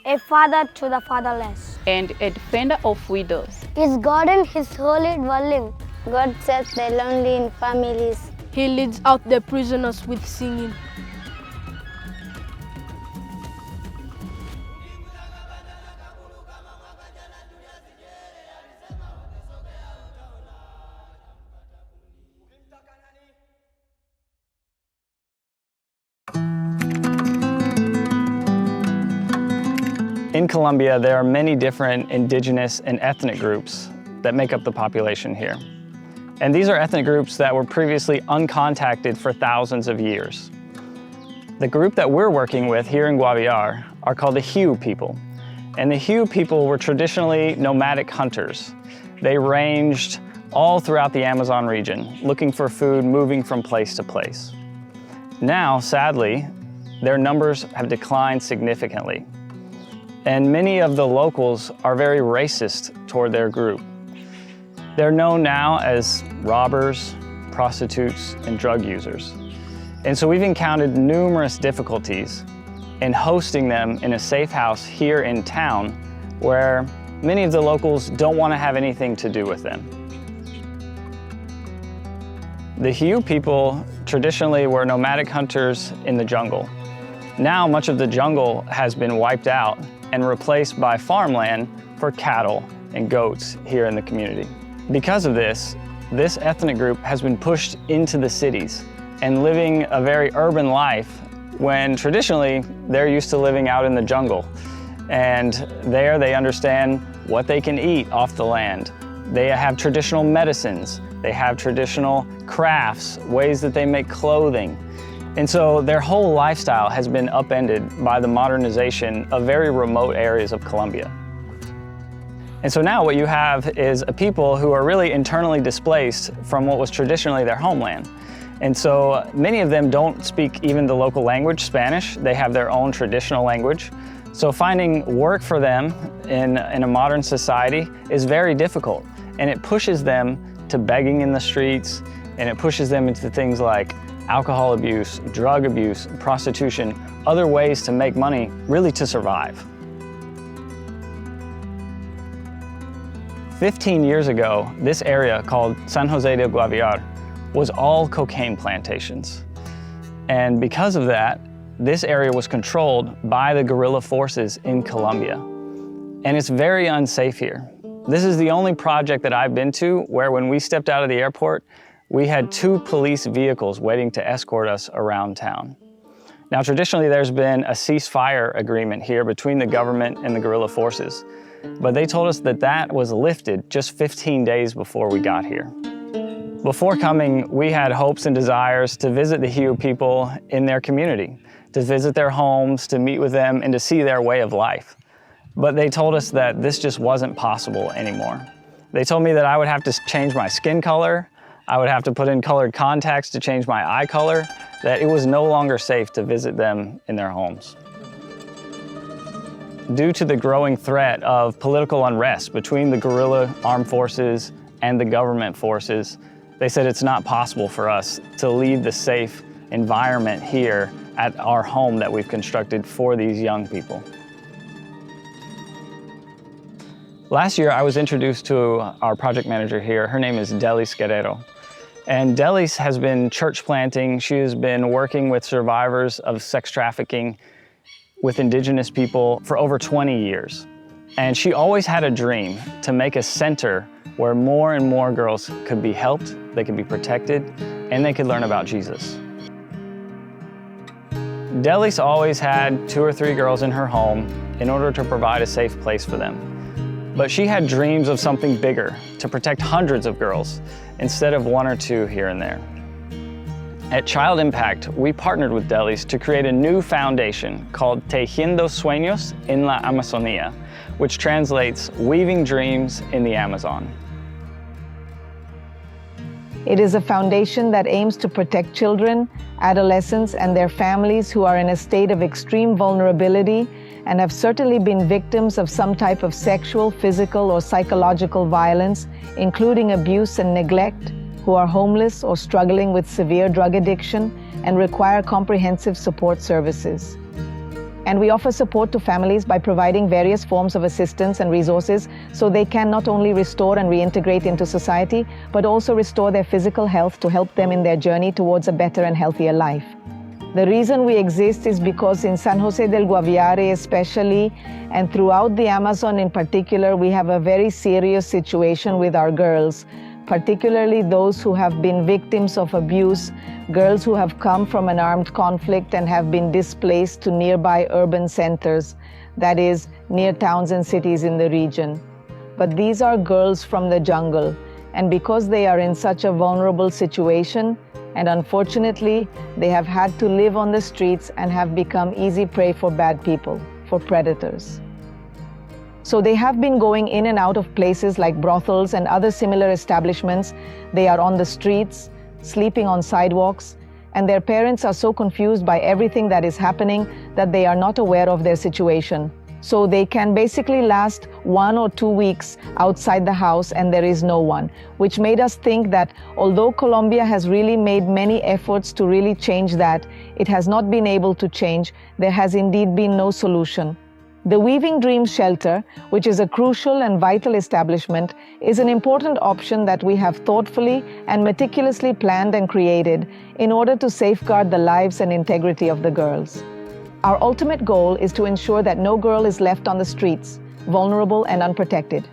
a father to the fatherless, and a defender of widows. His garden, his holy dwelling. God sets the lonely in families. He leads out the prisoners with singing. In Colombia, there are many different indigenous and ethnic groups that make up the population here. And these are ethnic groups that were previously uncontacted for thousands of years. The group that we're working with here in Guaviare are called the Hiu people. And the Hiu people were traditionally nomadic hunters. They ranged all throughout the Amazon region, looking for food, moving from place to place. Now, sadly, their numbers have declined significantly. And many of the locals are very racist toward their group. They're known now as robbers, prostitutes, and drug users. And so we've encountered numerous difficulties in hosting them in a safe house here in town where many of the locals don't want to have anything to do with them. The Hiu people traditionally were nomadic hunters in the jungle. Now much of the jungle has been wiped out and replaced by farmland for cattle and goats here in the community. Because of this ethnic group has been pushed into the cities and living a very urban life when traditionally they're used to living out in the jungle. And there they understand what they can eat off the land. They have traditional medicines, they have traditional crafts, ways that they make clothing. And so their whole lifestyle has been upended by the modernization of very remote areas of Colombia. And so now what you have is a people who are really internally displaced from what was traditionally their homeland. And so many of them don't speak even the local language, Spanish. They have their own traditional language. So finding work for them in a modern society is very difficult. And it pushes them to begging in the streets, and it pushes them into things like alcohol abuse, drug abuse, prostitution, other ways to make money, really to survive. 15 years ago, this area called San Jose de Guaviare was all cocaine plantations. And because of that, this area was controlled by the guerrilla forces in Colombia. And it's very unsafe here. This is the only project that I've been to where when we stepped out of the airport, we had 2 police vehicles waiting to escort us around town. Now, traditionally, there's been a ceasefire agreement here between the government and the guerrilla forces, but they told us that that was lifted just 15 days before we got here. Before coming, we had hopes and desires to visit the Hiu people in their community, to visit their homes, to meet with them, and to see their way of life. But they told us that this just wasn't possible anymore. They told me that I would have to change my skin color, I would have to put in colored contacts to change my eye color, that it was no longer safe to visit them in their homes. Due to the growing threat of political unrest between the guerrilla armed forces and the government forces, they said it's not possible for us to leave the safe environment here at our home that we've constructed for these young people. Last year, I was introduced to our project manager here. Her name is Dellys. And Dellys has been church planting. She has been working with survivors of sex trafficking with indigenous people for over 20 years. And she always had a dream to make a center where more and more girls could be helped, they could be protected, and they could learn about Jesus. Dellys always had 2 or 3 girls in her home in order to provide a safe place for them. But she had dreams of something bigger, to protect hundreds of girls instead of 1 or 2 here and there. At Child Impact, we partnered with Dellys to create a new foundation called Tejiendo Sueños en la Amazonía, which translates Weaving Dreams in the Amazon. It is a foundation that aims to protect children, adolescents, and their families who are in a state of extreme vulnerability and have certainly been victims of some type of sexual, physical, or psychological violence, including abuse and neglect, who are homeless or struggling with severe drug addiction and require comprehensive support services. And we offer support to families by providing various forms of assistance and resources so they can not only restore and reintegrate into society, but also restore their physical health to help them in their journey towards a better and healthier life. The reason we exist is because in San Jose del Guaviare especially, and throughout the Amazon in particular, we have a very serious situation with our girls, particularly those who have been victims of abuse, girls who have come from an armed conflict and have been displaced to nearby urban centers, that is, near towns and cities in the region. But these are girls from the jungle, and because they are in such a vulnerable situation, and unfortunately, they have had to live on the streets and have become easy prey for bad people, for predators. So they have been going in and out of places like brothels and other similar establishments. They are on the streets, sleeping on sidewalks, and their parents are so confused by everything that is happening that they are not aware of their situation. So they can basically last 1 or 2 weeks outside the house and there is no one, which made us think that although Colombia has really made many efforts to really change that, it has not been able to change. There has indeed been no solution. The Weaving Dreams Shelter, which is a crucial and vital establishment, is an important option that we have thoughtfully and meticulously planned and created in order to safeguard the lives and integrity of the girls. Our ultimate goal is to ensure that no girl is left on the streets, vulnerable and unprotected.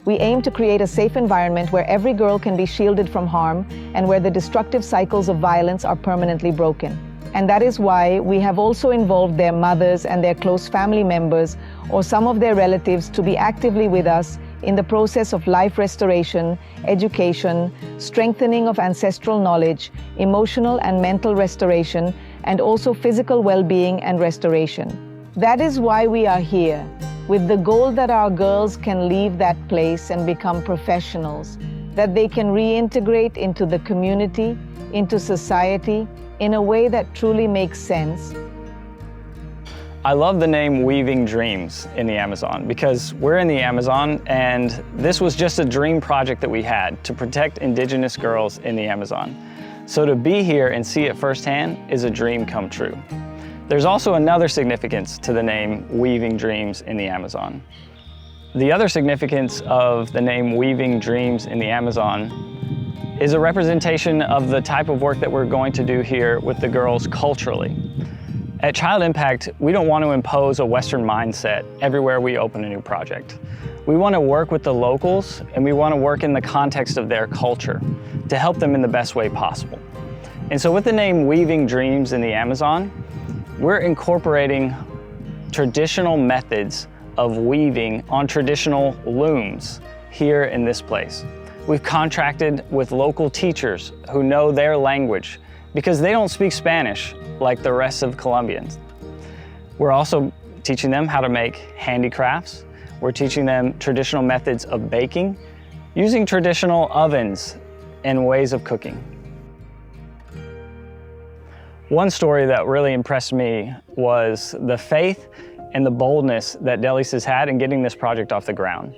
We aim to create a safe environment where every girl can be shielded from harm and where the destructive cycles of violence are permanently broken. And that is why we have also involved their mothers and their close family members or some of their relatives to be actively with us in the process of life restoration, education, strengthening of ancestral knowledge, emotional and mental restoration, and also physical well-being and restoration. That is why we are here, with the goal that our girls can leave that place and become professionals, that they can reintegrate into the community, into society, in a way that truly makes sense. I love the name Weaving Dreams in the Amazon because we're in the Amazon and this was just a dream project that we had to protect indigenous girls in the Amazon. So to be here and see it firsthand is a dream come true. There's also another significance to the name Weaving Dreams in the Amazon. The other significance of the name Weaving Dreams in the Amazon is a representation of the type of work that we're going to do here with the girls culturally. At Child Impact, we don't want to impose a Western mindset everywhere we open a new project. We want to work with the locals and we want to work in the context of their culture to help them in the best way possible. And so with the name Weaving Dreams in the Amazon, we're incorporating traditional methods of weaving on traditional looms here in this place. We've contracted with local teachers who know their language because they don't speak Spanish like the rest of Colombians. We're also teaching them how to make handicrafts. We're teaching them traditional methods of baking, using traditional ovens and ways of cooking. One story that really impressed me was the faith and the boldness that Dellys has had in getting this project off the ground.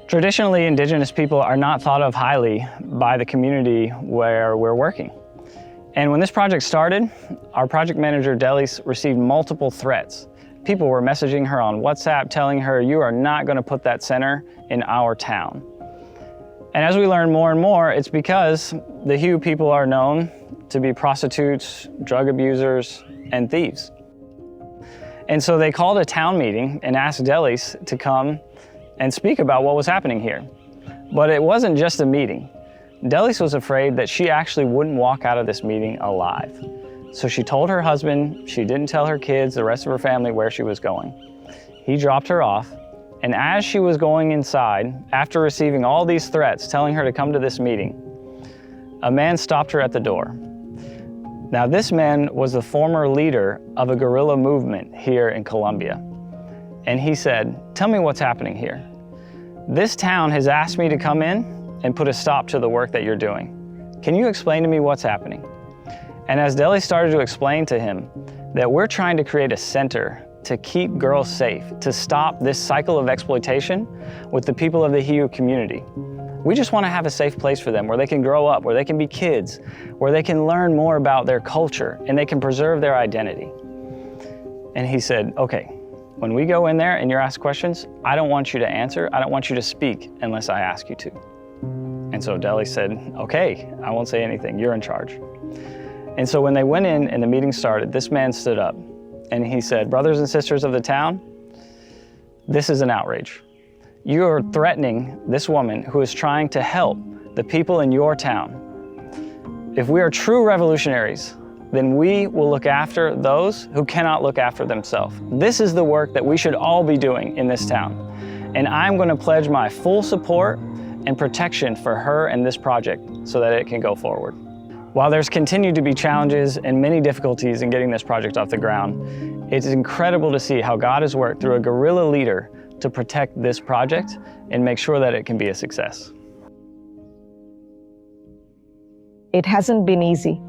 Traditionally, indigenous people are not thought of highly by the community where we're working. And when this project started, our project manager, Dellys, received multiple threats. People were messaging her on WhatsApp telling her, "You are not going to put that center in our town." And as we learn more and more, it's because the Hue people are known to be prostitutes, drug abusers, and thieves. And so they called a town meeting and asked Dellys to come and speak about what was happening here. But it wasn't just a meeting. Dellys was afraid that she actually wouldn't walk out of this meeting alive. So she told her husband, she didn't tell her kids, the rest of her family, where she was going. He dropped her off, and as she was going inside, after receiving all these threats telling her to come to this meeting, a man stopped her at the door. Now this man was the former leader of a guerrilla movement here in Colombia. And he said, "Tell me what's happening here. This town has asked me to come in and put a stop to the work that you're doing. Can you explain to me what's happening?" And as Dellys started to explain to him that we're trying to create a center to keep girls safe, to stop this cycle of exploitation with the people of the Hue community. We just want to have a safe place for them where they can grow up, where they can be kids, where they can learn more about their culture and they can preserve their identity. And he said, okay, when we go in there and you're asked questions, I don't want you to answer. I don't want you to speak unless I ask you to. And so Dellys said, okay, I won't say anything. You're in charge. And so when they went in and the meeting started, this man stood up and he said, brothers and sisters of the town, this is an outrage. You are threatening this woman who is trying to help the people in your town. If we are true revolutionaries, then we will look after those who cannot look after themselves. This is the work that we should all be doing in this town. And I'm going to pledge my full support and protection for her and this project so that it can go forward. While there's continued to be challenges and many difficulties in getting this project off the ground, it's incredible to see how God has worked through a guerrilla leader to protect this project and make sure that it can be a success. It hasn't been easy.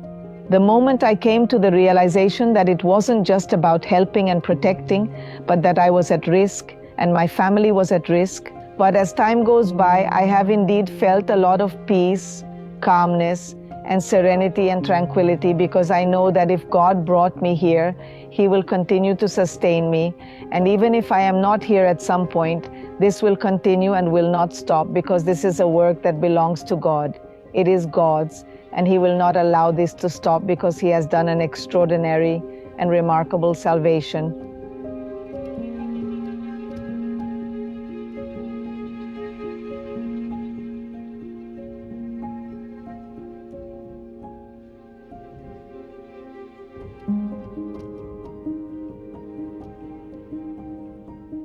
The moment I came to the realization that it wasn't just about helping and protecting, but that I was at risk and my family was at risk. But as time goes by, I have indeed felt a lot of peace, calmness, and serenity and tranquility, because I know that if God brought me here, He will continue to sustain me. And even if I am not here at some point, this will continue and will not stop, because this is a work that belongs to God. It is God's, and He will not allow this to stop because He has done an extraordinary and remarkable salvation.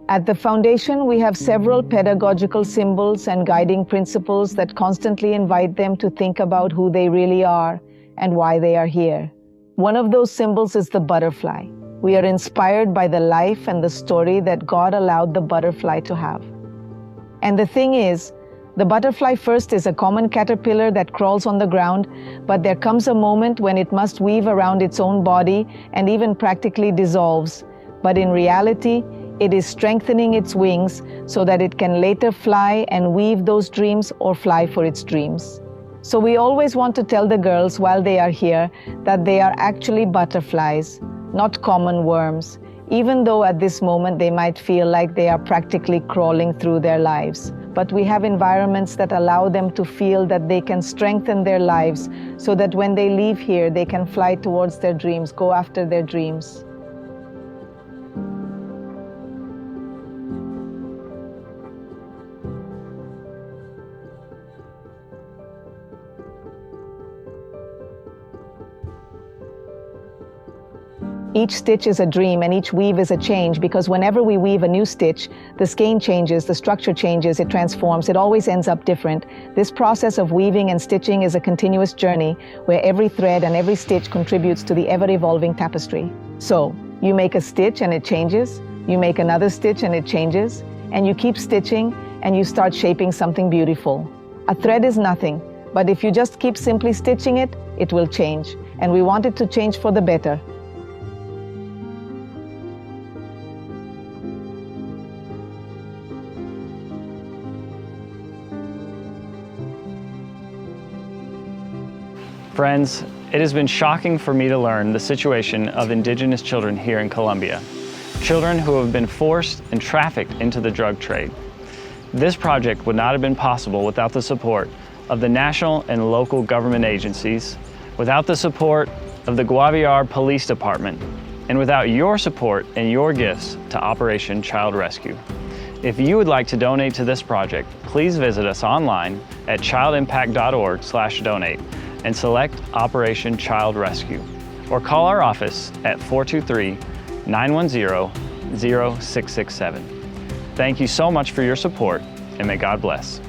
At the foundation, we have several pedagogical symbols and guiding principles that constantly invite them to think about who they really are and why they are here. One of those symbols is the butterfly. We are inspired by the life and the story that God allowed the butterfly to have. And the thing is, the butterfly first is a common caterpillar that crawls on the ground, but there comes a moment when it must weave around its own body and even practically dissolves. But in reality, it is strengthening its wings so that it can later fly and weave those dreams or fly for its dreams. So we always want to tell the girls while they are here that they are actually butterflies, not common worms, even though at this moment they might feel like they are practically crawling through their lives. But we have environments that allow them to feel that they can strengthen their lives so that when they leave here, they can fly towards their dreams, go after their dreams. Each stitch is a dream and each weave is a change, because whenever we weave a new stitch, the skein changes, the structure changes, it transforms, it always ends up different. This process of weaving and stitching is a continuous journey where every thread and every stitch contributes to the ever-evolving tapestry. So, you make a stitch and it changes, you make another stitch and it changes, and you keep stitching and you start shaping something beautiful. A thread is nothing, but if you just keep simply stitching it, it will change, and we want it to change for the better. Friends, it has been shocking for me to learn the situation of indigenous children here in Colombia. Children who have been forced and trafficked into the drug trade. This project would not have been possible without the support of the national and local government agencies, without the support of the Guaviare Police Department, and without your support and your gifts to Operation Child Rescue. If you would like to donate to this project, please visit us online at childimpact.org/donate. and select Operation Child Rescue, or call our office at 423-910-0667. Thank you so much for your support, and may God bless.